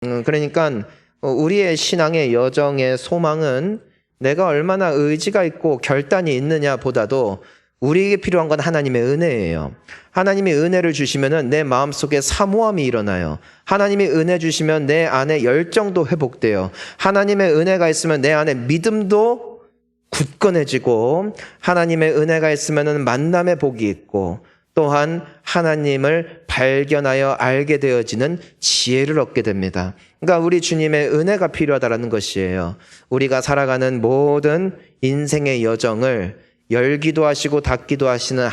그러니까 우리의 신앙의 여정의 소망은 내가 얼마나 의지가 있고 결단이 있느냐 보다도 우리에게 필요한 건 하나님의 은혜예요. 하나님이 은혜를 주시면은 내 마음속에 사모함이 일어나요. 하나님이 은혜 주시면 내 안에 열정도 회복돼요. 하나님의 은혜가 있으면 내 안에 믿음도 굳건해지고, 하나님의 은혜가 있으면은 만남의 복이 있고, 또한 하나님을 발견하여 알게 되어지는 지혜를 얻게 됩니다. 그러니까 우리 주님의 은혜가 필요하다는 것이에요. 우리가 살아가는 모든 인생의 여정을 열기도 하시고 닫기도 하시는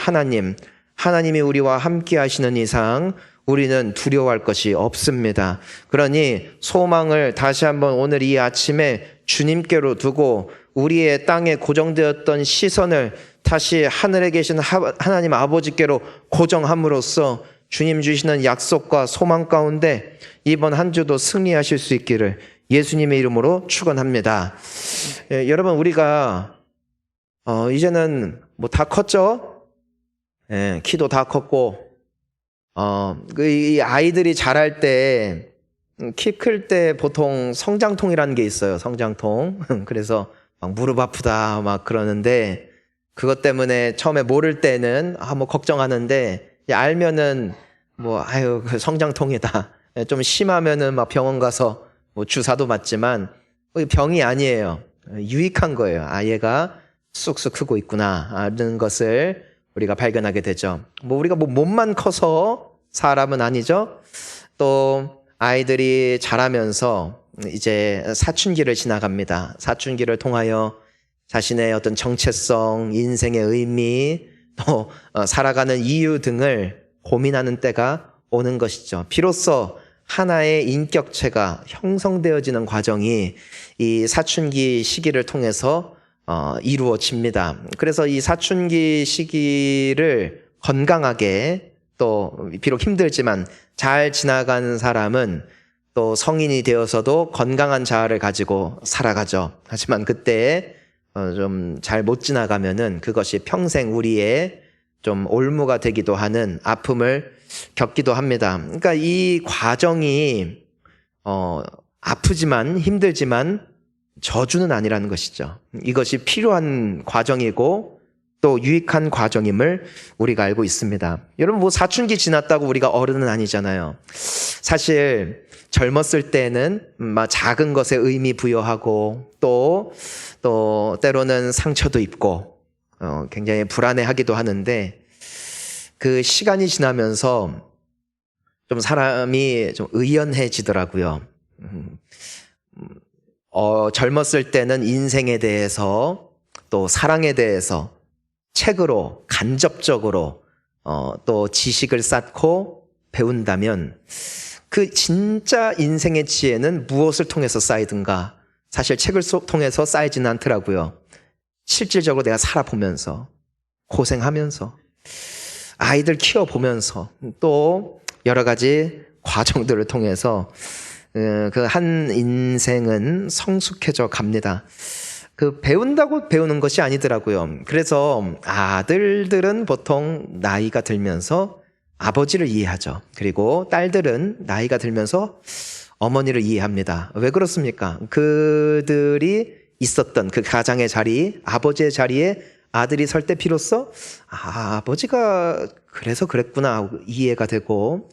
하나님이 우리와 함께 하시는 이상 우리는 두려워할 것이 없습니다. 그러니 소망을 다시 한번 오늘 이 아침에 주님께로 두고 우리의 땅에 고정되었던 시선을 다시 하늘에 계신 하나님 아버지께로 고정함으로써 주님 주시는 약속과 소망 가운데 이번 한 주도 승리하실 수 있기를 예수님의 이름으로 축원합니다. 여러분, 우리가 이제는 뭐 다 컸죠? 키도 다 컸고, 이 아이들이 자랄 때, 키 클 때 보통 성장통이라는 게 있어요. 성장통. 그래서 막 무릎 아프다 막 그러는데, 그것 때문에 처음에 모를 때는 뭐 걱정하는데, 알면은 뭐 아유 그 성장통이다. 좀 심하면은 막 병원 가서 뭐 주사도 맞지만 병이 아니에요. 유익한 거예요. 얘가 쑥쑥 크고 있구나 하는 것을 우리가 발견하게 되죠. 우리가 몸만 커서 사람은 아니죠. 또 아이들이 자라면서 이제 사춘기를 지나갑니다. 사춘기를 통하여 자신의 어떤 정체성, 인생의 의미, 또 살아가는 이유 등을 고민하는 때가 오는 것이죠. 비로소 하나의 인격체가 형성되어지는 과정이 이 사춘기 시기를 통해서 이루어집니다. 그래서 이 사춘기 시기를 건강하게, 또 비록 힘들지만 잘 지나간 사람은 또 성인이 되어서도 건강한 자아를 가지고 살아가죠. 하지만 그때 좀 잘 못 지나가면은 그것이 평생 우리의 좀 올무가 되기도 하는 아픔을 겪기도 합니다. 그러니까 이 과정이 아프지만 힘들지만 저주는 아니라는 것이죠. 이것이 필요한 과정이고 또 유익한 과정임을 우리가 알고 있습니다. 여러분, 사춘기 지났다고 우리가 어른은 아니잖아요. 사실 젊었을 때는 작은 것에 의미 부여하고 또 때로는 상처도 입고 굉장히 불안해하기도 하는데, 그 시간이 지나면서 좀 사람이 좀 의연해지더라고요. 젊었을 때는 인생에 대해서 또 사랑에 대해서 책으로 간접적으로 또 지식을 쌓고 배운다면 그 진짜 인생의 지혜는 무엇을 통해서 쌓이든가 사실 책을 통해서 쌓이지는 않더라고요. 실질적으로 내가 살아보면서, 고생하면서, 아이들 키워보면서, 또 여러 가지 과정들을 통해서 그 한 인생은 성숙해져 갑니다. 배운다고 배우는 것이 아니더라고요. 그래서 아들들은 보통 나이가 들면서 아버지를 이해하죠. 그리고 딸들은 나이가 들면서 어머니를 이해합니다. 왜 그렇습니까? 그들이 있었던 그 가장의 자리, 아버지의 자리에 아들이 설 때 비로소 아버지가 그래서 그랬구나 하고 이해가 되고,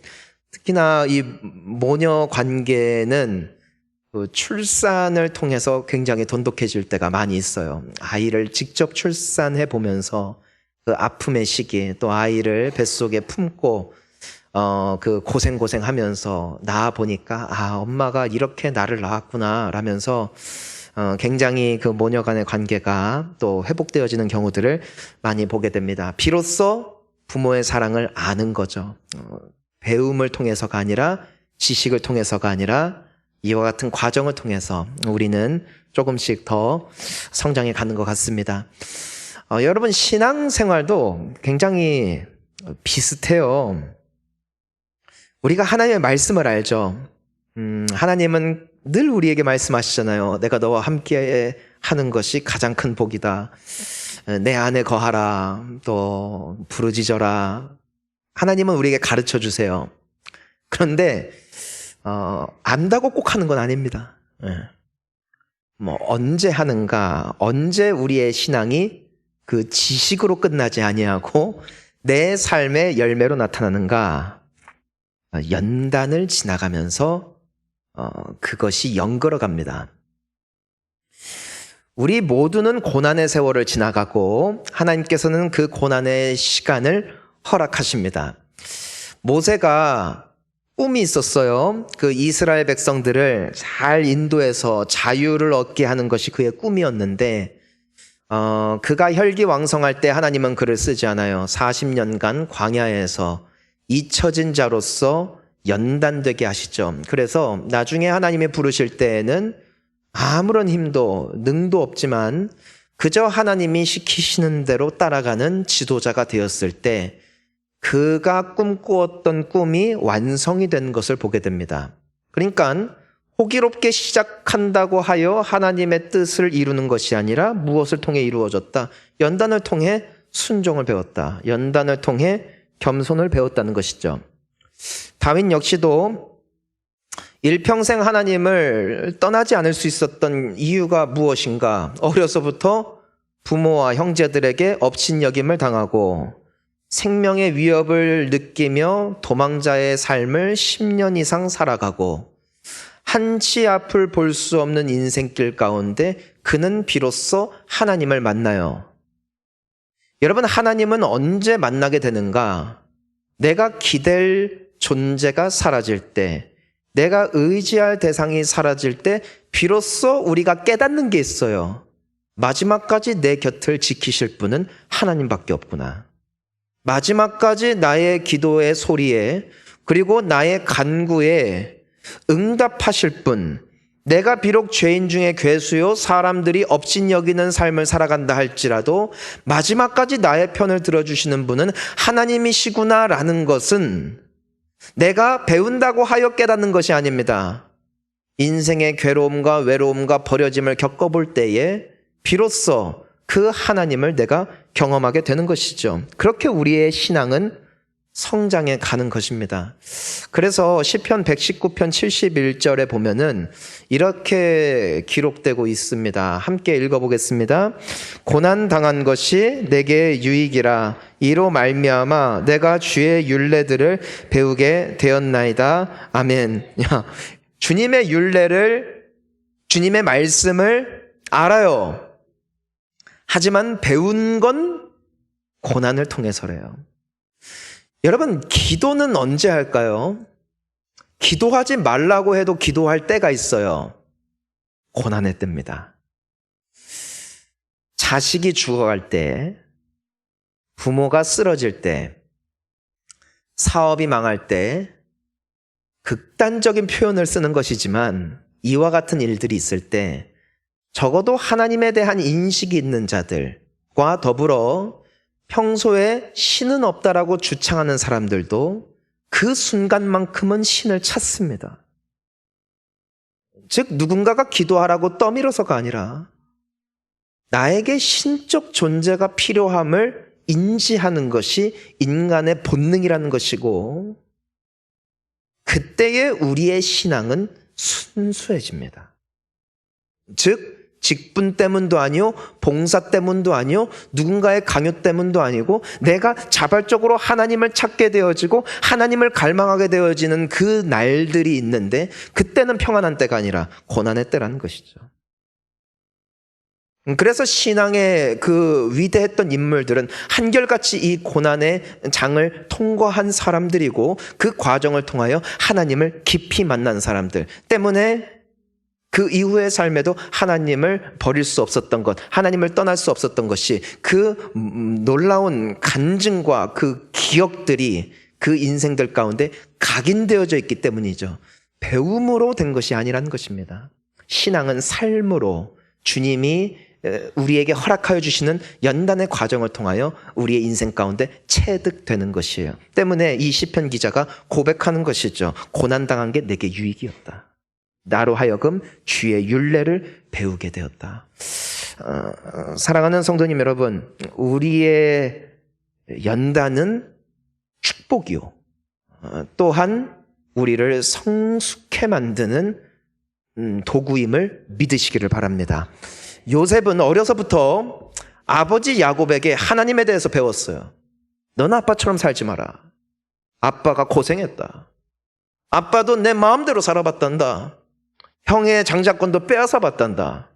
특히나 이 모녀 관계는 출산을 통해서 굉장히 돈독해질 때가 많이 있어요. 아이를 직접 출산해 보면서 그 아픔의 시기, 또 아이를 뱃속에 품고 그 고생하면서 낳아 보니까 엄마가 이렇게 나를 낳았구나 라면서 굉장히 그 모녀 간의 관계가 또 회복되어지는 경우들을 많이 보게 됩니다. 비로소 부모의 사랑을 아는 거죠. 배움을 통해서가 아니라, 지식을 통해서가 아니라 이와 같은 과정을 통해서 우리는 조금씩 더 성장해 가는 것 같습니다. 여러분, 신앙생활도 굉장히 비슷해요. 우리가 하나님의 말씀을 알죠. 하나님은 늘 우리에게 말씀하시잖아요. 내가 너와 함께 하는 것이 가장 큰 복이다. 내 안에 거하라. 또 부르짖어라. 하나님은 우리에게 가르쳐 주세요. 그런데 안다고 꼭 하는 건 아닙니다. 뭐 언제 하는가, 언제 우리의 신앙이 그 지식으로 끝나지 아니하고 내 삶의 열매로 나타나는가, 연단을 지나가면서 그것이 연걸어 갑니다. 우리 모두는 고난의 세월을 지나가고 하나님께서는 그 고난의 시간을 허락하십니다. 모세가 꿈이 있었어요. 그 이스라엘 백성들을 잘 인도해서 자유를 얻게 하는 것이 그의 꿈이었는데 그가 혈기왕성할 때 하나님은 그를 쓰지 않아요. 40년간 광야에서 잊혀진 자로서 연단되게 하시죠. 그래서 나중에 하나님이 부르실 때에는 아무런 힘도 능도 없지만 그저 하나님이 시키시는 대로 따라가는 지도자가 되었을 때 그가 꿈꾸었던 꿈이 완성이 된 것을 보게 됩니다. 그러니까 호기롭게 시작한다고 하여 하나님의 뜻을 이루는 것이 아니라 무엇을 통해 이루어졌다? 연단을 통해 순종을 배웠다. 연단을 통해 겸손을 배웠다는 것이죠. 다윗 역시도 일평생 하나님을 떠나지 않을 수 있었던 이유가 무엇인가? 어려서부터 부모와 형제들에게 업신여김을 당하고 생명의 위협을 느끼며 도망자의 삶을 10년 이상 살아가고 한치 앞을 볼 수 없는 인생길 가운데 그는 비로소 하나님을 만나요. 여러분, 하나님은 언제 만나게 되는가? 내가 기댈 존재가 사라질 때, 내가 의지할 대상이 사라질 때 비로소 우리가 깨닫는 게 있어요. 마지막까지 내 곁을 지키실 분은 하나님밖에 없구나. 마지막까지 나의 기도의 소리에 그리고 나의 간구에 응답하실 분, 내가 비록 죄인 중에 괴수요 사람들이 업신여기는 삶을 살아간다 할지라도 마지막까지 나의 편을 들어주시는 분은 하나님이시구나라는 것은 내가 배운다고 하여 깨닫는 것이 아닙니다. 인생의 괴로움과 외로움과 버려짐을 겪어볼 때에 비로소 그 하나님을 내가 경험하게 되는 것이죠. 그렇게 우리의 신앙은 성장해 가는 것입니다. 그래서 시편 119편 71절에 보면은 이렇게 기록되고 있습니다. 함께 읽어보겠습니다. 고난 당한 것이 내게 유익이라 이로 말미암아 내가 주의 율례들을 배우게 되었나이다. 아멘. 주님의 율례를, 주님의 말씀을 알아요. 하지만 배운 건 고난을 통해서래요. 여러분, 기도는 언제 할까요? 기도하지 말라고 해도 기도할 때가 있어요. 고난의 때입니다. 자식이 죽어갈 때, 부모가 쓰러질 때, 사업이 망할 때, 극단적인 표현을 쓰는 것이지만 이와 같은 일들이 있을 때 적어도 하나님에 대한 인식이 있는 자들과 더불어 평소에 신은 없다라고 주창하는 사람들도 그 순간만큼은 신을 찾습니다. 즉 누군가가 기도하라고 떠밀어서가 아니라 나에게 신적 존재가 필요함을 인지하는 것이 인간의 본능이라는 것이고 그때의 우리의 신앙은 순수해집니다. 즉 직분 때문도 아니요, 봉사 때문도 아니요, 누군가의 강요 때문도 아니고 내가 자발적으로 하나님을 찾게 되어지고 하나님을 갈망하게 되어지는 그 날들이 있는데 그때는 평안한 때가 아니라 고난의 때라는 것이죠. 그래서 신앙의 그 위대했던 인물들은 한결같이 이 고난의 장을 통과한 사람들이고 그 과정을 통하여 하나님을 깊이 만난 사람들 때문에 그 이후의 삶에도 하나님을 버릴 수 없었던 것, 하나님을 떠날 수 없었던 것이 그 놀라운 간증과 그 기억들이 그 인생들 가운데 각인되어져 있기 때문이죠. 배움으로 된 것이 아니라는 것입니다. 신앙은 삶으로 주님이 우리에게 허락하여 주시는 연단의 과정을 통하여 우리의 인생 가운데 체득되는 것이에요. 때문에 이 시편 기자가 고백하는 것이죠. 고난당한 게 내게 유익이었다. 나로 하여금 주의 율례를 배우게 되었다. 사랑하는 성도님 여러분, 우리의 연단은 축복이요. 또한 우리를 성숙해 만드는 도구임을 믿으시기를 바랍니다. 요셉은 어려서부터 아버지 야곱에게 하나님에 대해서 배웠어요. 너는 아빠처럼 살지 마라. 아빠가 고생했다. 아빠도 내 마음대로 살아봤단다. 형의 장자권도 빼앗아 봤단다.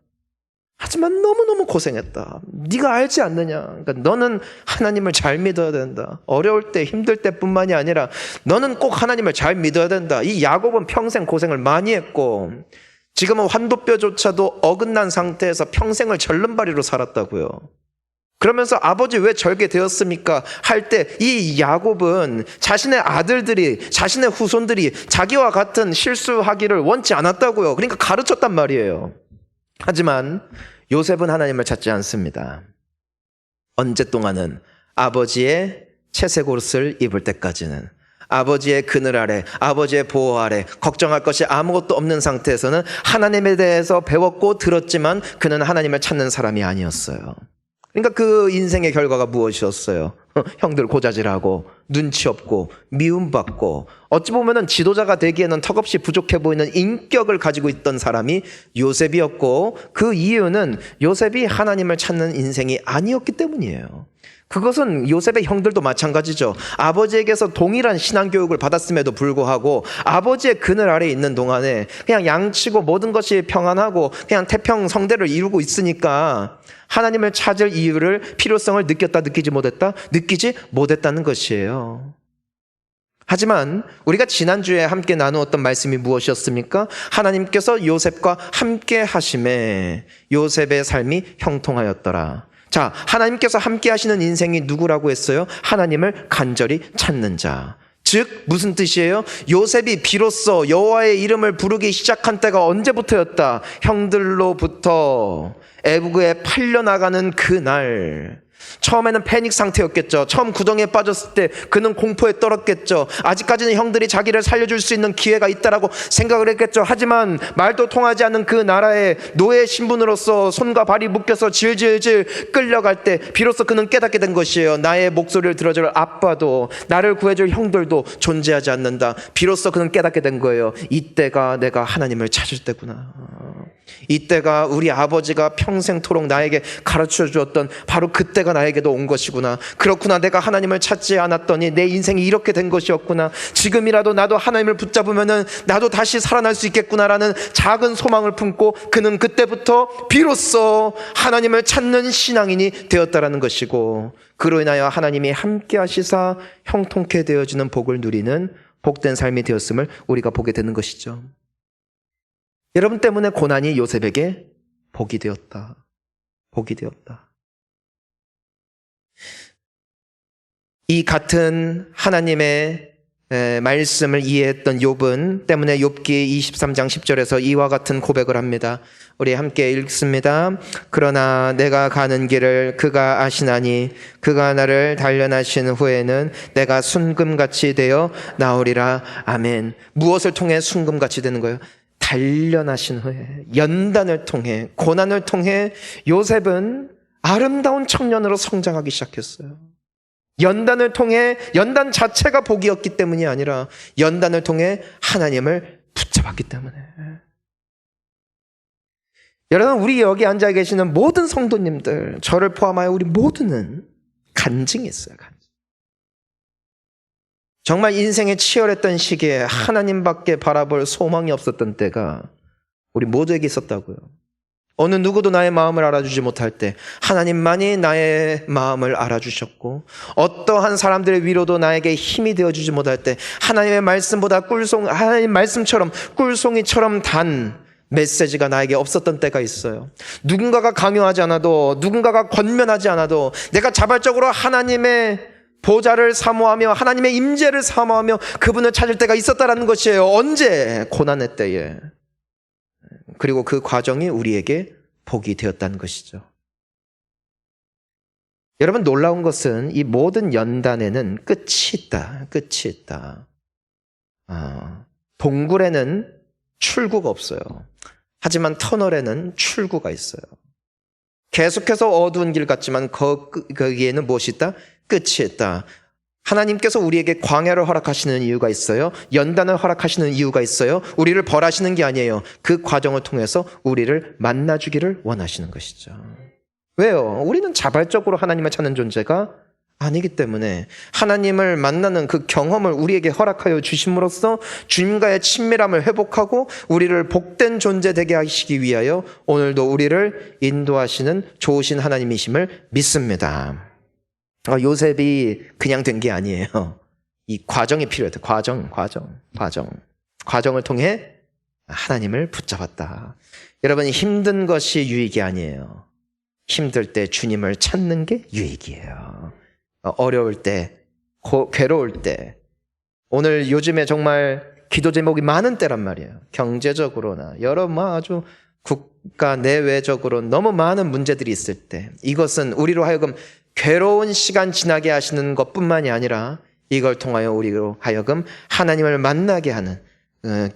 하지만 너무너무 고생했다. 네가 알지 않느냐. 그러니까 너는 하나님을 잘 믿어야 된다. 어려울 때 힘들 때뿐만이 아니라 너는 꼭 하나님을 잘 믿어야 된다. 이 야곱은 평생 고생을 많이 했고 지금은 환도뼈조차도 어긋난 상태에서 평생을 절름발이로 살았다고요. 그러면서 아버지 왜 절개되었습니까? 할 때 이 야곱은 자신의 아들들이, 자신의 후손들이 자기와 같은 실수하기를 원치 않았다고요. 그러니까 가르쳤단 말이에요. 하지만 요셉은 하나님을 찾지 않습니다. 언제 동안은 아버지의 채색 옷을 입을 때까지는, 아버지의 그늘 아래, 아버지의 보호 아래 걱정할 것이 아무것도 없는 상태에서는 하나님에 대해서 배웠고 들었지만 그는 하나님을 찾는 사람이 아니었어요. 그러니까 그 인생의 결과가 무엇이었어요? 형들 고자질하고 눈치 없고 미움받고 어찌 보면 지도자가 되기에는 턱없이 부족해 보이는 인격을 가지고 있던 사람이 요셉이었고 그 이유는 요셉이 하나님을 찾는 인생이 아니었기 때문이에요. 그것은 요셉의 형들도 마찬가지죠. 아버지에게서 동일한 신앙교육을 받았음에도 불구하고 아버지의 그늘 아래에 있는 동안에 그냥 양치고 모든 것이 평안하고 그냥 태평성대를 이루고 있으니까 하나님을 찾을 이유를, 필요성을 느꼈다, 느끼지 못했다? 느끼지 못했다는 것이에요. 하지만 우리가 지난주에 함께 나누었던 말씀이 무엇이었습니까? 하나님께서 요셉과 함께 하심에 요셉의 삶이 형통하였더라. 자, 하나님께서 함께 하시는 인생이 누구라고 했어요? 하나님을 간절히 찾는 자. 즉 무슨 뜻이에요? 요셉이 비로소 여호와의 이름을 부르기 시작한 때가 언제부터였다? 형들로부터 애굽에 팔려나가는 그날. 처음에는 패닉 상태였겠죠. 처음 구덩이에 빠졌을 때 그는 공포에 떨었겠죠. 아직까지는 형들이 자기를 살려줄 수 있는 기회가 있다라고 생각을 했겠죠. 하지만 말도 통하지 않는 그 나라의 노예 신분으로서 손과 발이 묶여서 질질질 끌려갈 때 비로소 그는 깨닫게 된 것이에요. 나의 목소리를 들어줄 아빠도 나를 구해줄 형들도 존재하지 않는다. 비로소 그는 깨닫게 된 거예요. 이때가 내가 하나님을 찾을 때구나. 이때가 우리 아버지가 평생토록 나에게 가르쳐 주었던 바로 그때가 나에게도 온 것이구나. 그렇구나. 내가 하나님을 찾지 않았더니 내 인생이 이렇게 된 것이었구나. 지금이라도 나도 하나님을 붙잡으면은 나도 다시 살아날 수 있겠구나라는 작은 소망을 품고 그는 그때부터 비로소 하나님을 찾는 신앙인이 되었다라는 것이고, 그로 인하여 하나님이 함께 하시사 형통케 되어지는 복을 누리는 복된 삶이 되었음을 우리가 보게 되는 것이죠. 여러분 때문에 고난이 요셉에게 복이 되었다. 복이 되었다. 이 같은 하나님의 말씀을 이해했던 욥은 때문에 욥기 23장 10절에서 이와 같은 고백을 합니다. 우리 함께 읽습니다. 그러나 내가 가는 길을 그가 아시나니 그가 나를 단련하신 후에는 내가 순금같이 되어 나오리라. 아멘. 무엇을 통해 순금같이 되는 거예요? 단련하신 후에, 연단을 통해, 고난을 통해 요셉은 아름다운 청년으로 성장하기 시작했어요. 연단을 통해, 연단 자체가 복이었기 때문이 아니라 연단을 통해 하나님을 붙잡았기 때문에. 여러분, 우리 여기 앉아 계시는 모든 성도님들, 저를 포함하여 우리 모두는 간증이 있어요. 간증. 정말 인생에 치열했던 시기에 하나님밖에 바라볼 소망이 없었던 때가 우리 모두에게 있었다고요. 어느 누구도 나의 마음을 알아주지 못할 때 하나님만이 나의 마음을 알아주셨고, 어떠한 사람들의 위로도 나에게 힘이 되어주지 못할 때 하나님의 말씀보다 하나님 말씀처럼 꿀송이처럼 단 메시지가 나에게 없었던 때가 있어요. 누군가가 강요하지 않아도, 누군가가 권면하지 않아도 내가 자발적으로 하나님의 보좌를 사모하며 하나님의 임재를 사모하며 그분을 찾을 때가 있었다라는 것이에요. 언제? 고난의 때에. 그리고 그 과정이 우리에게 복이 되었다는 것이죠. 여러분, 놀라운 것은 이 모든 연단에는 끝이 있다. 끝이 있다. 동굴에는 출구가 없어요. 하지만 터널에는 출구가 있어요. 계속해서 어두운 길 같지만 거기에는 무엇이 있다? 끝이 있다. 하나님께서 우리에게 광야를 허락하시는 이유가 있어요. 연단을 허락하시는 이유가 있어요. 우리를 벌하시는 게 아니에요. 그 과정을 통해서 우리를 만나주기를 원하시는 것이죠. 왜요? 우리는 자발적으로 하나님을 찾는 존재가 아니기 때문에 하나님을 만나는 그 경험을 우리에게 허락하여 주심으로써 주님과의 친밀함을 회복하고 우리를 복된 존재 되게 하시기 위하여 오늘도 우리를 인도하시는 좋으신 하나님이심을 믿습니다. 요셉이 그냥 된 게 아니에요. 이 과정이 필요했다. 과정을 통해 하나님을 붙잡았다. 여러분, 힘든 것이 유익이 아니에요. 힘들 때 주님을 찾는 게 유익이에요. 어려울 때, 괴로울 때, 오늘 요즘에 정말 기도 제목이 많은 때란 말이에요. 경제적으로나 여러 아주 국가 내외적으로 너무 많은 문제들이 있을 때, 이것은 우리로 하여금 괴로운 시간 지나게 하시는 것뿐만이 아니라 이걸 통하여 우리로 하여금 하나님을 만나게 하는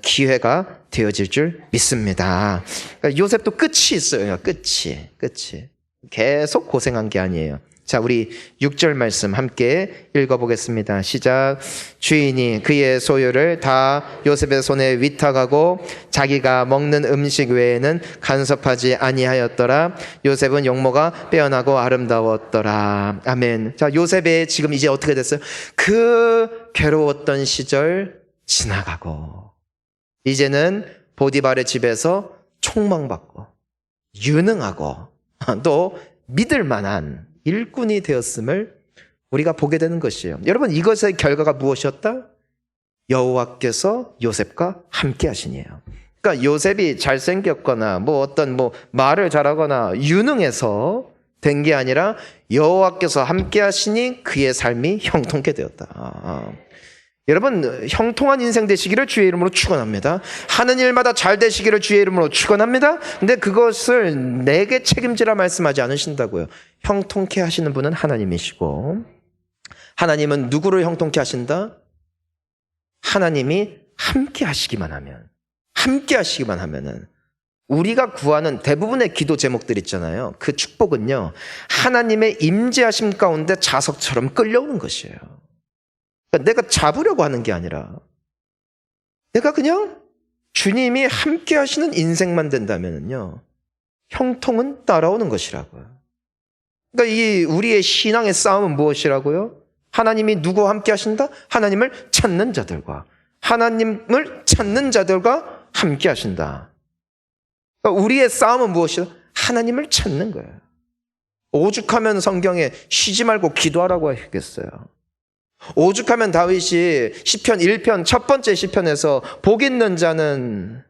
기회가 되어질 줄 믿습니다. 그러니까 요셉도 끝이 있어요. 끝이. 계속 고생한 게 아니에요. 자, 우리 6절 말씀 함께 읽어보겠습니다. 시작. 주인이 그의 소유를 다 요셉의 손에 위탁하고 자기가 먹는 음식 외에는 간섭하지 아니하였더라. 요셉은 용모가 빼어나고 아름다웠더라. 아멘. 자, 요셉의 지금 이제 어떻게 됐어요? 그 괴로웠던 시절 지나가고 이제는 보디발의 집에서 총망받고 유능하고 또 믿을 만한 일꾼이 되었음을 우리가 보게 되는 것이에요. 여러분, 이것의 결과가 무엇이었다? 여호와께서 요셉과 함께 하시니에요. 그러니까 요셉이 잘생겼거나 어떤 말을 잘하거나 유능해서 된 게 아니라 여호와께서 함께 하시니 그의 삶이 형통케 되었다. 여러분, 형통한 인생 되시기를 주의 이름으로 축원합니다. 하는 일마다 잘 되시기를 주의 이름으로 축원합니다. 근데 그것을 내게 책임지라 말씀하지 않으신다고요. 형통케 하시는 분은 하나님이시고, 하나님은 누구를 형통케 하신다? 하나님이 함께 하시기만 하면은 우리가 구하는 대부분의 기도 제목들 있잖아요. 그 축복은요, 하나님의 임재하심 가운데 자석처럼 끌려오는 것이에요. 내가 잡으려고 하는 게 아니라 내가 그냥 주님이 함께 하시는 인생만 된다면요, 형통은 따라오는 것이라고요. 그러니까 이 우리의 신앙의 싸움은 무엇이라고요? 하나님이 누구와 함께 하신다? 하나님을 찾는 자들과 함께 하신다. 그러니까 우리의 싸움은 무엇이다? 하나님을 찾는 거예요. 오죽하면 성경에 쉬지 말고 기도하라고 하겠어요. 오죽하면 다윗이 시편 1편 첫 번째 시편에서 복 있는 자는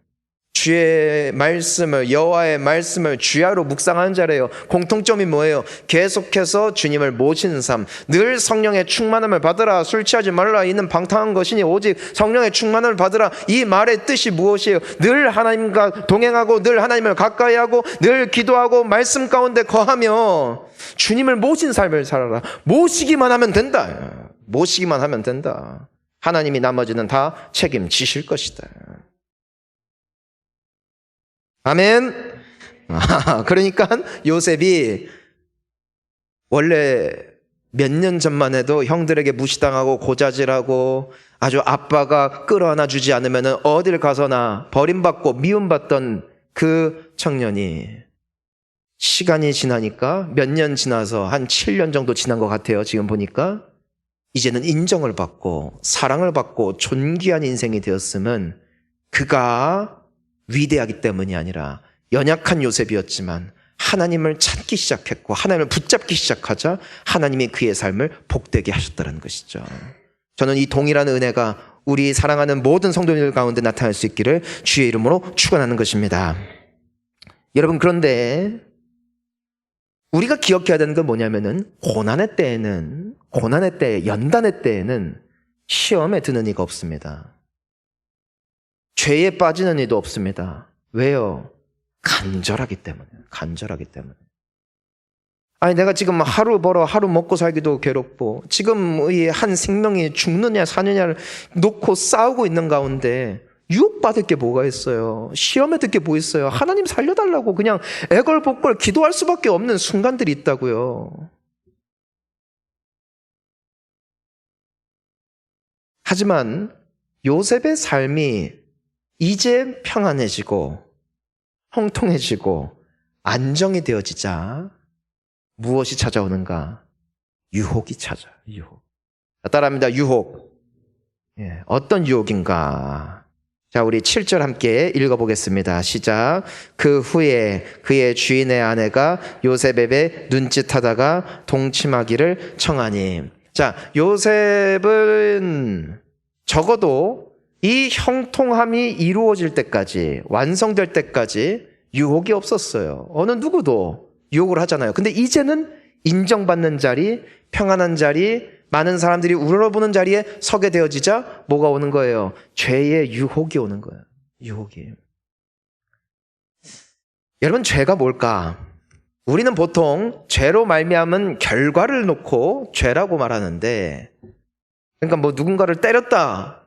주의 말씀을, 여호와의 말씀을 주야로 묵상하는 자래요. 공통점이 뭐예요? 계속해서 주님을 모시는 삶, 늘 성령의 충만함을 받으라, 술 취하지 말라, 이는 방탕한 것이니 오직 성령의 충만함을 받으라. 이 말의 뜻이 무엇이에요? 늘 하나님과 동행하고 늘 하나님을 가까이 하고 늘 기도하고 말씀 가운데 거하며 주님을 모신 삶을 살아라. 모시기만 하면 된다. 하나님이 나머지는 다 책임지실 것이다. 아멘. 그러니까 요셉이 원래 몇 년 전만 해도 형들에게 무시당하고 고자질하고 아주 아빠가 끌어안아 주지 않으면 어딜 가서나 버림받고 미움받던 그 청년이 시간이 지나니까 몇 년 지나서 한 7년 정도 지난 것 같아요. 지금 보니까 이제는 인정을 받고 사랑을 받고 존귀한 인생이 되었음은 그가 위대하기 때문이 아니라 연약한 요셉이었지만 하나님을 찾기 시작했고 하나님을 붙잡기 시작하자 하나님이 그의 삶을 복되게 하셨다는 것이죠. 저는 이 동일한 은혜가 우리 사랑하는 모든 성도님들 가운데 나타날 수 있기를 주의 이름으로 축원하는 것입니다. 여러분, 그런데 우리가 기억해야 되는 건 뭐냐면은 고난의 때, 연단의 때에는 시험에 드는 이가 없습니다. 죄에 빠지는 이도 없습니다. 왜요? 간절하기 때문에. 아니, 내가 지금 하루 벌어 하루 먹고 살기도 괴롭고 지금 이 한 생명이 죽느냐 사느냐를 놓고 싸우고 있는 가운데 유혹받을 게 뭐가 있어요? 시험에 들 게 뭐 있어요? 하나님 살려달라고 그냥 애걸복걸 기도할 수밖에 없는 순간들이 있다고요. 하지만 요셉의 삶이 이제 평안해지고 형통해지고 안정이 되어지자 무엇이 찾아오는가? 유혹이 찾아요. 유혹. 따라합니다. 유혹. 어떤 유혹인가? 자, 우리 7절 함께 읽어보겠습니다. 시작. 그 후에 그의 주인의 아내가 요셉에게 눈짓하다가 동침하기를 청하니. 자, 요셉은 적어도 이 형통함이 이루어질 때까지, 완성될 때까지 유혹이 없었어요. 어느 누구도 유혹을 하잖아요. 근데 이제는 인정받는 자리, 평안한 자리, 많은 사람들이 우러러보는 자리에 서게 되어지자 뭐가 오는 거예요? 죄의 유혹이 오는 거예요. 유혹이. 여러분, 죄가 뭘까? 우리는 보통 죄로 말미암은 결과를 놓고 죄라고 말하는데, 그러니까 뭐 누군가를 때렸다,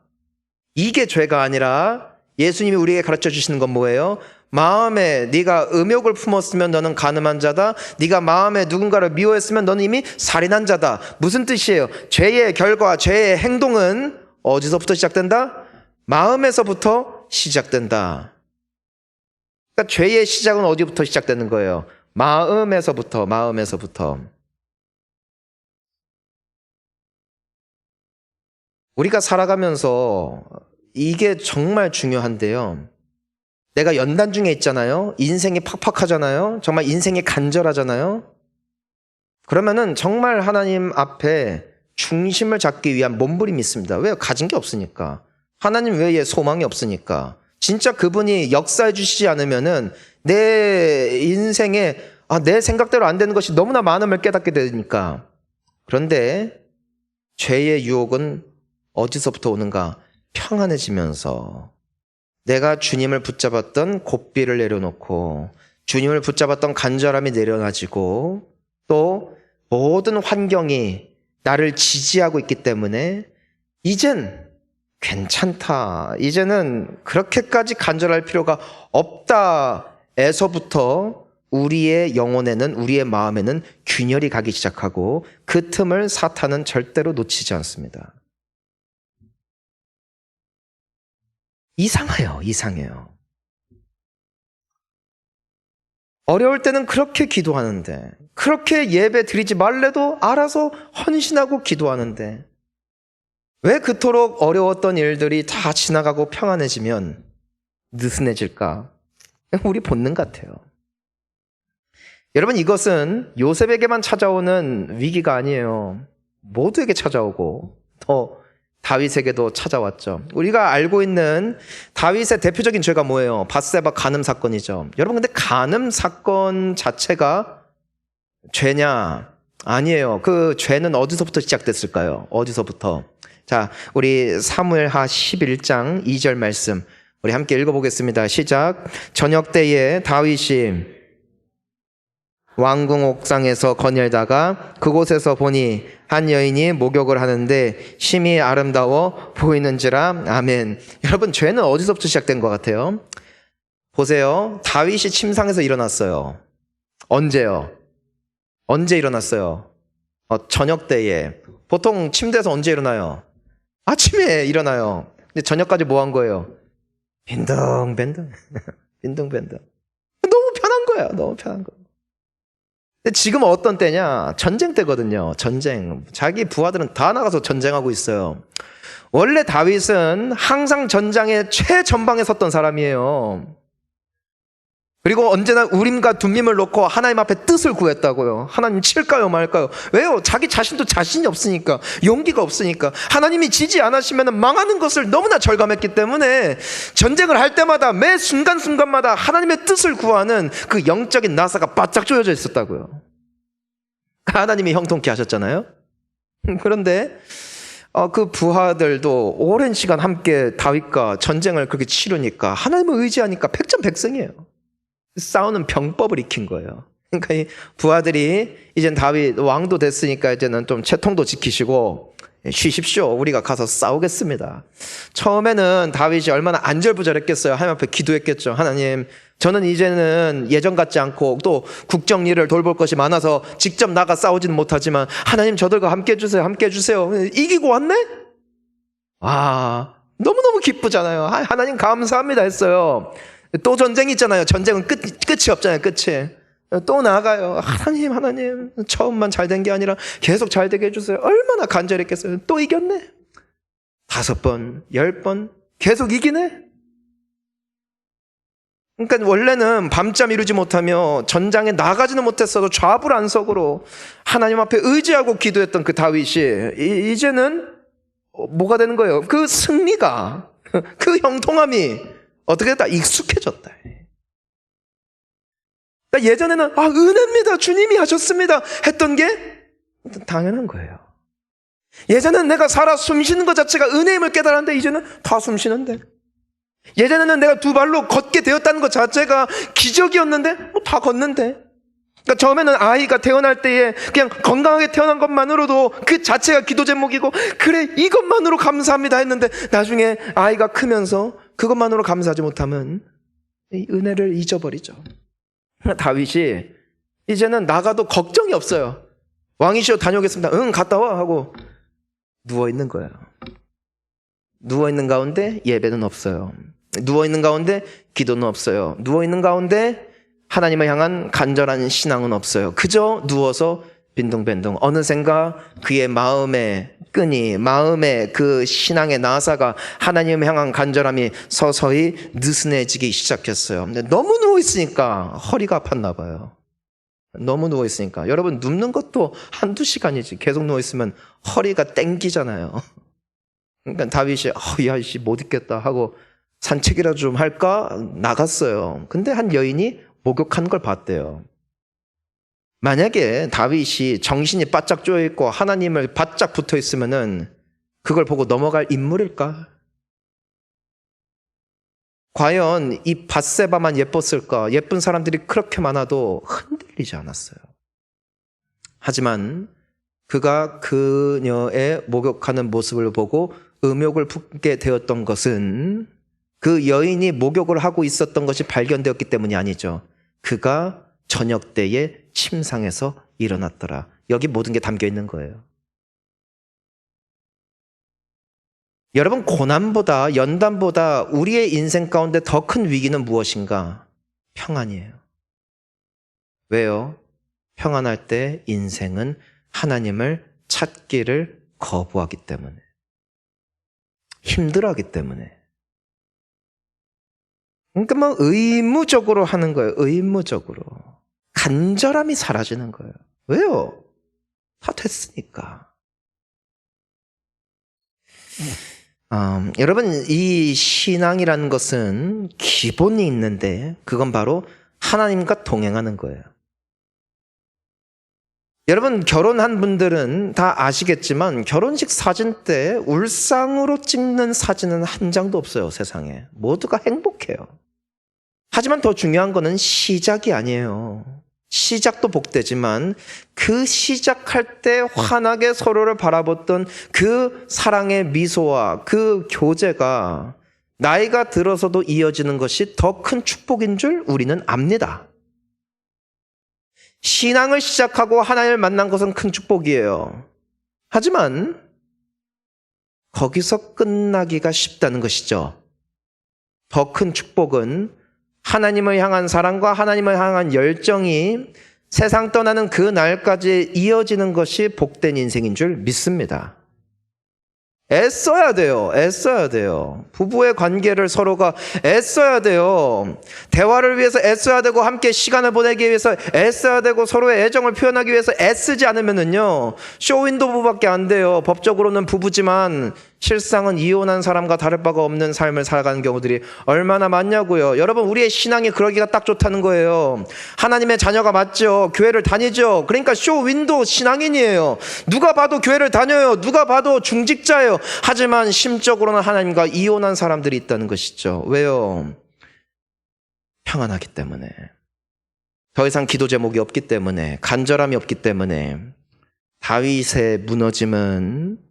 이게 죄가 아니라 예수님이 우리에게 가르쳐 주시는 건 뭐예요? 마음에 네가 음욕을 품었으면 너는 가늠한 자다. 네가 마음에 누군가를 미워했으면 너는 이미 살인한 자다. 무슨 뜻이에요? 죄의 결과, 죄의 행동은 어디서부터 시작된다? 마음에서부터 시작된다. 그러니까 죄의 시작은 어디부터 시작되는 거예요? 마음에서부터. 우리가 살아가면서 이게 정말 중요한데요. 내가 연단 중에 있잖아요. 인생이 팍팍하잖아요. 정말 인생이 간절하잖아요. 그러면은 정말 하나님 앞에 중심을 잡기 위한 몸부림이 있습니다. 왜요? 가진 게 없으니까. 하나님 외에 소망이 없으니까. 진짜 그분이 역사해 주시지 않으면은 내 인생에 내 생각대로 안 되는 것이 너무나 많음을 깨닫게 되니까. 그런데 죄의 유혹은 어디서부터 오는가? 평안해지면서 내가 주님을 붙잡았던 고삐를 내려놓고 주님을 붙잡았던 간절함이 내려놔지고 또 모든 환경이 나를 지지하고 있기 때문에 이젠 괜찮다, 이제는 그렇게까지 간절할 필요가 없다에서부터 우리의 영혼에는, 우리의 마음에는 균열이 가기 시작하고 그 틈을 사탄은 절대로 놓치지 않습니다. 이상해요. 어려울 때는 그렇게 기도하는데, 그렇게 예배 드리지 말래도 알아서 헌신하고 기도하는데, 왜 그토록 어려웠던 일들이 다 지나가고 평안해지면 느슨해질까? 우리 본능 같아요. 여러분, 이것은 요셉에게만 찾아오는 위기가 아니에요. 모두에게 찾아오고 더 다윗에게도 찾아왔죠. 우리가 알고 있는 다윗의 대표적인 죄가 뭐예요? 밧세바 간음 사건이죠. 여러분, 근데 간음 사건 자체가 죄냐? 아니에요. 그 죄는 어디서부터 시작됐을까요? 어디서부터? 자, 우리 사무엘하 11장 2절 말씀 우리 함께 읽어보겠습니다. 시작. 저녁 때에 다윗이 왕궁 옥상에서 거닐다가 그곳에서 보니 한 여인이 목욕을 하는데 심히 아름다워 보이는지라. 아멘. 여러분, 죄는 어디서부터 시작된 것 같아요? 보세요. 다윗이 침상에서 일어났어요. 언제요? 언제 일어났어요? 저녁 때에. 보통 침대에서 언제 일어나요? 아침에 일어나요. 근데 저녁까지 뭐 한 거예요? 빈둥빈둥. 빈둥빈둥. 너무 편한 거야. 너무 편한 거. 근데 지금 어떤 때냐? 전쟁 때거든요. 전쟁. 자기 부하들은 다 나가서 전쟁하고 있어요. 원래 다윗은 항상 전장의 최전방에 섰던 사람이에요. 그리고 언제나 우림과 둠밈을 놓고 하나님 앞에 뜻을 구했다고요. 하나님 칠까요 말까요? 왜요? 자기 자신도 자신이 없으니까, 용기가 없으니까. 하나님이 지지 않으시면 망하는 것을 너무나 절감했기 때문에 전쟁을 할 때마다 매 순간순간마다 하나님의 뜻을 구하는 그 영적인 나사가 바짝 조여져 있었다고요. 하나님이 형통케 하셨잖아요. 그런데 그 부하들도 오랜 시간 함께 다윗과 전쟁을 그렇게 치르니까, 하나님을 의지하니까 백전백승이에요. 싸우는 병법을 익힌 거예요. 그러니까 이 부하들이 이젠 다윗 왕도 됐으니까 이제는 좀 채통도 지키시고 쉬십시오. 우리가 가서 싸우겠습니다. 처음에는 다윗이 얼마나 안절부절했겠어요. 하나님 앞에 기도했겠죠. 하나님, 저는 이제는 예전 같지 않고 또 국정 일을 돌볼 것이 많아서 직접 나가 싸우지는 못하지만 하나님, 저들과 함께 해주세요. 함께 해주세요. 이기고 왔네? 너무너무 기쁘잖아요. 하나님 감사합니다 했어요. 또 전쟁이 있잖아요. 전쟁은 끝이 없잖아요. 끝이. 또 나아가요. 하나님 처음만 잘 된 게 아니라 계속 잘 되게 해주세요. 얼마나 간절했겠어요. 또 이겼네. 5번, 10번 계속 이기네. 그러니까 원래는 밤잠 이루지 못하며 전장에 나가지는 못했어도 좌불안석으로 하나님 앞에 의지하고 기도했던 그 다윗이 이제는 뭐가 되는 거예요? 그 승리가, 그 형통함이 어떻게 됐다? 익숙해졌다. 그러니까 예전에는 은혜입니다, 주님이 하셨습니다 했던 게 당연한 거예요. 예전에는 내가 살아 숨쉬는 것 자체가 은혜임을 깨달았는데 이제는 다 숨쉬는데, 예전에는 내가 두 발로 걷게 되었다는 것 자체가 기적이었는데 다 걷는데, 그러니까 처음에는 아이가 태어날 때에 그냥 건강하게 태어난 것만으로도 그 자체가 기도 제목이고, 그래 이것만으로 감사합니다 했는데 나중에 아이가 크면서 그것만으로 감사하지 못하면 이 은혜를 잊어버리죠. 다윗이 이제는 나가도 걱정이 없어요. 왕이시여 다녀오겠습니다. 응, 갔다 와 하고 누워있는 거예요. 누워있는 가운데 예배는 없어요. 누워있는 가운데 기도는 없어요. 누워있는 가운데 하나님을 향한 간절한 신앙은 없어요. 그저 누워서 빈둥빈둥. 어느샌가 그의 마음의 끈이, 마음의 그 신앙의 나사가 하나님을 향한 간절함이 서서히 느슨해지기 시작했어요. 근데 너무 누워있으니까 허리가 아팠나 봐요. 너무 누워있으니까. 여러분, 눕는 것도 한두 시간이지. 계속 누워있으면 허리가 땡기잖아요. 그러니까 다윗이 야씨 못 있겠다 하고 산책이라도 좀 할까 나갔어요. 근데 한 여인이 목욕하는 걸 봤대요. 만약에 다윗이 정신이 바짝 쪼여있고 하나님을 바짝 붙어있으면은 그걸 보고 넘어갈 인물일까? 과연 이 밧세바만 예뻤을까? 예쁜 사람들이 그렇게 많아도 흔들리지 않았어요. 하지만 그가 그녀의 목욕하는 모습을 보고 음욕을 품게 되었던 것은 그 여인이 목욕을 하고 있었던 것이 발견되었기 때문이 아니죠. 그가 저녁 때에 침상에서 일어났더라. 여기 모든 게 담겨 있는 거예요. 여러분, 고난보다 연단보다 우리의 인생 가운데 더 큰 위기는 무엇인가? 평안이에요. 왜요? 평안할 때 인생은 하나님을 찾기를 거부하기 때문에, 힘들어하기 때문에. 그러니까 뭐 의무적으로 하는 거예요. 의무적으로. 간절함이 사라지는 거예요. 왜요? 다 됐으니까. 여러분, 이 신앙이라는 것은 기본이 있는데 그건 바로 하나님과 동행하는 거예요. 여러분, 결혼한 분들은 다 아시겠지만 결혼식 사진 때 울상으로 찍는 사진은 한 장도 없어요, 세상에. 모두가 행복해요. 하지만 더 중요한 거는 시작이 아니에요. 시작도 복되지만 그 시작할 때 환하게 서로를 바라봤던 그 사랑의 미소와 그 교제가 나이가 들어서도 이어지는 것이 더 큰 축복인 줄 우리는 압니다. 신앙을 시작하고 하나님을 만난 것은 큰 축복이에요. 하지만 거기서 끝나기가 쉽다는 것이죠. 더 큰 축복은 하나님을 향한 사랑과 하나님을 향한 열정이 세상 떠나는 그 날까지 이어지는 것이 복된 인생인 줄 믿습니다. 애써야 돼요. 애써야 돼요. 부부의 관계를 서로가 애써야 돼요. 대화를 위해서 애써야 되고 함께 시간을 보내기 위해서 애써야 되고 서로의 애정을 표현하기 위해서 애쓰지 않으면은요, 쇼윈도 부부밖에 안 돼요. 법적으로는 부부지만 실상은 이혼한 사람과 다를 바가 없는 삶을 살아가는 경우들이 얼마나 많냐고요. 여러분, 우리의 신앙이 그러기가 딱 좋다는 거예요. 하나님의 자녀가 맞죠. 교회를 다니죠. 그러니까 쇼윈도 신앙인이에요. 누가 봐도 교회를 다녀요. 누가 봐도 중직자예요. 하지만 심적으로는 하나님과 이혼한 사람들이 있다는 것이죠. 왜요? 평안하기 때문에. 더 이상 기도 제목이 없기 때문에, 간절함이 없기 때문에. 다윗의 무너짐은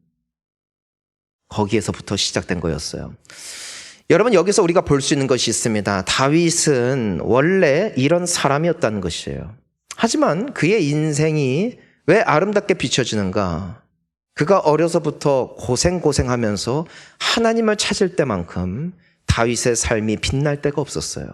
거기에서부터 시작된 거였어요. 여러분, 여기서 우리가 볼 수 있는 것이 있습니다. 다윗은 원래 이런 사람이었다는 것이에요. 하지만 그의 인생이 왜 아름답게 비춰지는가? 그가 어려서부터 고생하면서 하나님을 찾을 때만큼 다윗의 삶이 빛날 때가 없었어요.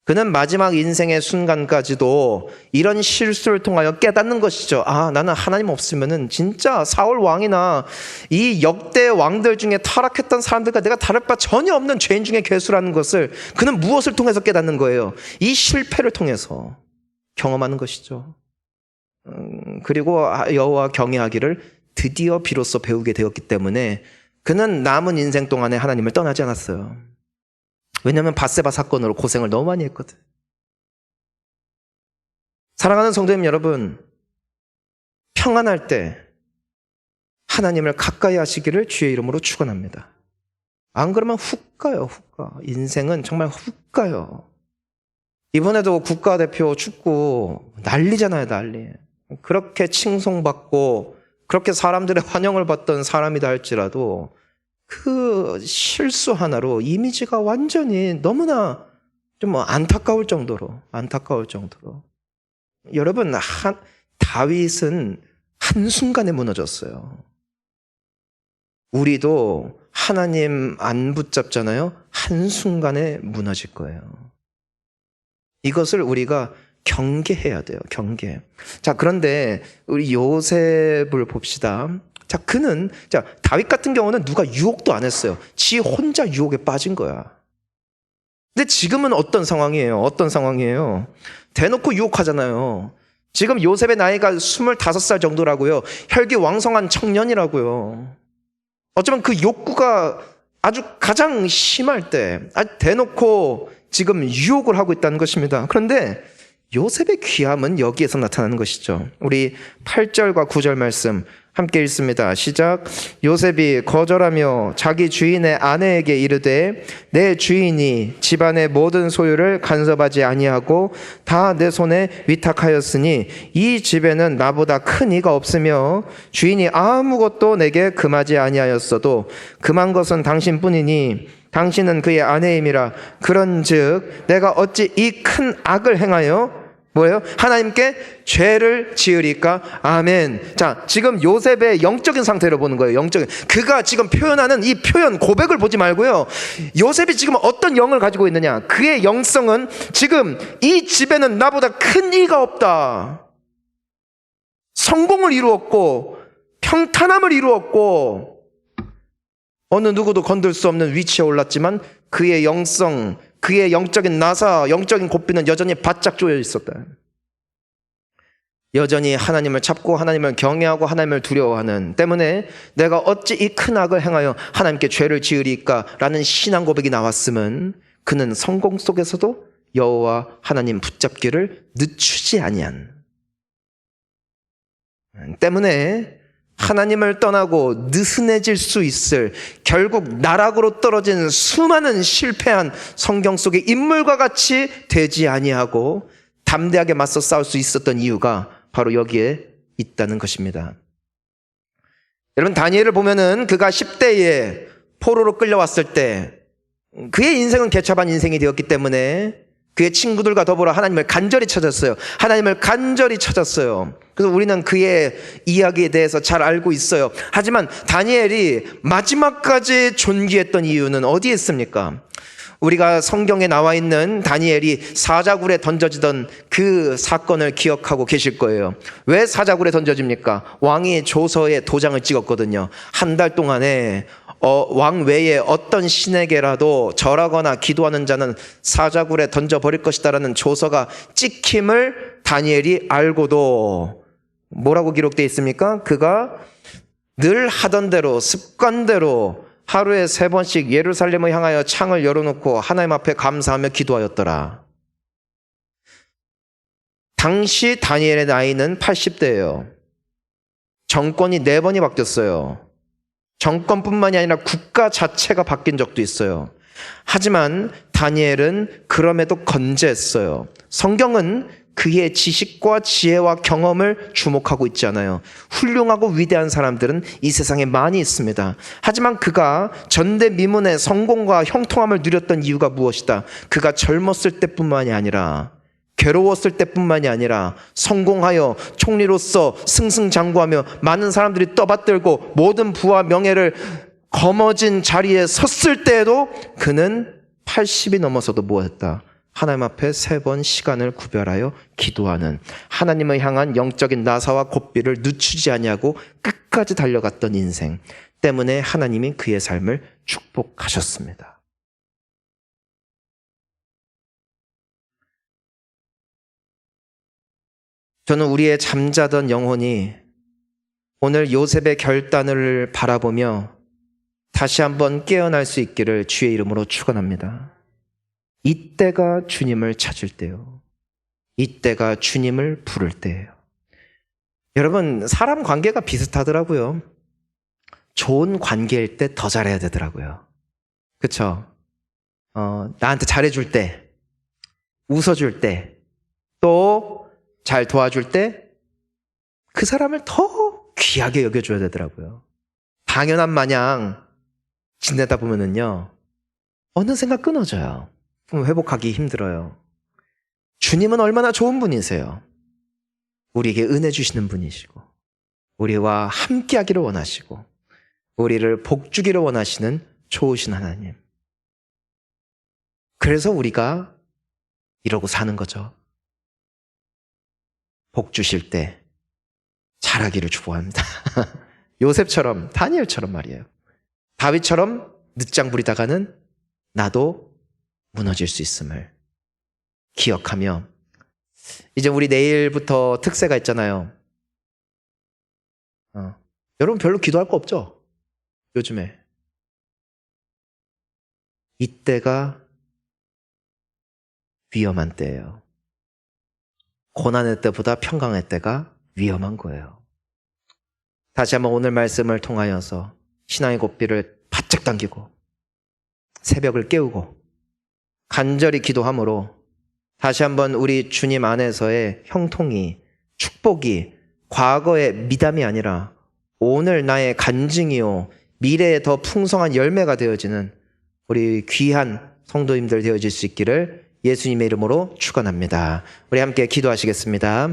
그는 마지막 인생의 순간까지도 이런 실수를 통하여 깨닫는 것이죠. 나는 하나님 없으면은 진짜 사울 왕이나 이 역대 왕들 중에 타락했던 사람들과 내가 다를 바 전혀 없는 죄인 중에 괴수라는 것을 그는 무엇을 통해서 깨닫는 거예요? 이 실패를 통해서 경험하는 것이죠. 그리고 여호와 경외하기를 드디어 비로소 배우게 되었기 때문에 그는 남은 인생 동안에 하나님을 떠나지 않았어요. 왜냐하면 밧세바 사건으로 고생을 너무 많이 했거든. 사랑하는 성도님 여러분, 평안할 때 하나님을 가까이 하시기를 주의 이름으로 축원합니다. 안 그러면 훅 가요, 훅 가. 인생은 정말 훅 가요. 이번에도 국가대표 축구 난리잖아요, 난리. 그렇게 칭송받고 그렇게 사람들의 환영을 받던 사람이다 할지라도 그 실수 하나로 이미지가 완전히 너무나 좀 안타까울 정도로 여러분, 다윗은 한순간에 무너졌어요. 우리도 하나님 안 붙잡잖아요. 한순간에 무너질 거예요. 이것을 우리가 경계해야 돼요. 경계. 자, 그런데 우리 요셉을 봅시다. 자, 다윗 같은 경우는 누가 유혹도 안 했어요. 지 혼자 유혹에 빠진 거야. 근데 지금은 어떤 상황이에요? 대놓고 유혹하잖아요. 지금 요셉의 나이가 25살 정도라고요. 혈기왕성한 청년이라고요. 어쩌면 그 욕구가 아주 가장 심할 때 대놓고 지금 유혹을 하고 있다는 것입니다. 그런데 요셉의 귀함은 여기에서 나타나는 것이죠. 우리 8절과 9절 말씀 함께 읽습니다. 시작. 요셉이 거절하며 자기 주인의 아내에게 이르되 내 주인이 집안의 모든 소유를 간섭하지 아니하고 다 내 손에 위탁하였으니 이 집에는 나보다 큰 이가 없으며 주인이 아무것도 내게 금하지 아니하였어도 금한 것은 당신뿐이니 당신은 그의 아내임이라. 그런즉 내가 어찌 이 큰 악을 행하여 뭐예요? 하나님께 죄를 지으리까? 아멘. 자, 지금 요셉의 영적인 상태를 보는 거예요. 그가 지금 표현하는 이 표현, 고백을 보지 말고요. 요셉이 지금 어떤 영을 가지고 있느냐? 그의 영성은 지금 이 집에는 나보다 큰 이가 없다. 성공을 이루었고 평탄함을 이루었고 어느 누구도 건들 수 없는 위치에 올랐지만 그의 영성, 그의 영적인 나사, 영적인 고삐는 여전히 바짝 조여 있었다. 여전히 하나님을 찾고 하나님을 경외하고 하나님을 두려워하는 때문에 내가 어찌 이 큰 악을 행하여 하나님께 죄를 지으리까? 라는 신앙 고백이 나왔음은 그는 성공 속에서도 여호와 하나님 붙잡기를 늦추지 아니한 때문에 하나님을 떠나고 느슨해질 수 있을 결국 나락으로 떨어진 수많은 실패한 성경 속의 인물과 같이 되지 아니하고 담대하게 맞서 싸울 수 있었던 이유가 바로 여기에 있다는 것입니다. 여러분, 다니엘을 보면은 그가 10대에 포로로 끌려왔을 때 그의 인생은 개차반 인생이 되었기 때문에 그의 친구들과 더불어 하나님을 간절히 찾았어요. 그래서 우리는 그의 이야기에 대해서 잘 알고 있어요. 하지만 다니엘이 마지막까지 존귀했던 이유는 어디에 있습니까? 우리가 성경에 나와 있는 다니엘이 사자굴에 던져지던 그 사건을 기억하고 계실 거예요. 왜 사자굴에 던져집니까? 왕이 조서에 도장을 찍었거든요. 한 달 동안에 왕 외에 어떤 신에게라도 절하거나 기도하는 자는 사자굴에 던져버릴 것이다라는 조서가 찍힘을 다니엘이 알고도 뭐라고 기록되어 있습니까? 그가 늘 하던 대로 습관대로 하루에 3번씩 예루살렘을 향하여 창을 열어놓고 하나님 앞에 감사하며 기도하였더라. 당시 다니엘의 나이는 80대예요. 정권이 4번이 바뀌었어요. 정권뿐만이 아니라 국가 자체가 바뀐 적도 있어요. 하지만 다니엘은 그럼에도 건재했어요. 성경은 그의 지식과 지혜와 경험을 주목하고 있지 않아요. 훌륭하고 위대한 사람들은 이 세상에 많이 있습니다. 하지만 그가 전대미문의 성공과 형통함을 누렸던 이유가 무엇이다? 그가 젊었을 때뿐만이 아니라 괴로웠을 때뿐만이 아니라 성공하여 총리로서 승승장구하며 많은 사람들이 떠받들고 모든 부와 명예를 거머쥔 자리에 섰을 때에도 그는 80이 넘어서도 뭐했다? 하나님 앞에 3번 시간을 구별하여 기도하는, 하나님을 향한 영적인 나사와 고삐를 늦추지 아니하고 끝까지 달려갔던 인생 때문에 하나님이 그의 삶을 축복하셨습니다. 저는 우리의 잠자던 영혼이 오늘 요셉의 결단을 바라보며 다시 한번 깨어날 수 있기를 주의 이름으로 축원합니다. 이때가 주님을 찾을 때요. 이때가 주님을 부를 때예요. 여러분, 사람 관계가 비슷하더라고요. 좋은 관계일 때 더 잘해야 되더라고요. 그쵸? 나한테 잘해줄 때, 웃어줄 때, 또 잘 도와줄 때 그 사람을 더 귀하게 여겨줘야 되더라고요. 당연한 마냥 지내다 보면은요, 어느샌가 끊어져요. 그럼 회복하기 힘들어요. 주님은 얼마나 좋은 분이세요. 우리에게 은혜 주시는 분이시고, 우리와 함께 하기를 원하시고, 우리를 복주기를 원하시는 좋으신 하나님. 그래서 우리가 이러고 사는 거죠. 복 주실 때 잘하기를 축복합니다. 요셉처럼, 다니엘처럼 말이에요. 다윗처럼 늦장 부리다가는 나도 무너질 수 있음을 기억하며, 이제 우리 내일부터 특세가 있잖아요. 여러분 별로 기도할 거 없죠? 요즘에. 이때가 위험한 때예요. 고난의 때보다 평강의 때가 위험한 거예요. 다시 한번 오늘 말씀을 통하여서 신앙의 고삐를 바짝 당기고 새벽을 깨우고 간절히 기도함으로 다시 한번 우리 주님 안에서의 형통이, 축복이 과거의 미담이 아니라 오늘 나의 간증이요 미래에 더 풍성한 열매가 되어지는 우리 귀한 성도님들 되어질 수 있기를 예수님의 이름으로 축원합니다. 우리 함께 기도하시겠습니다.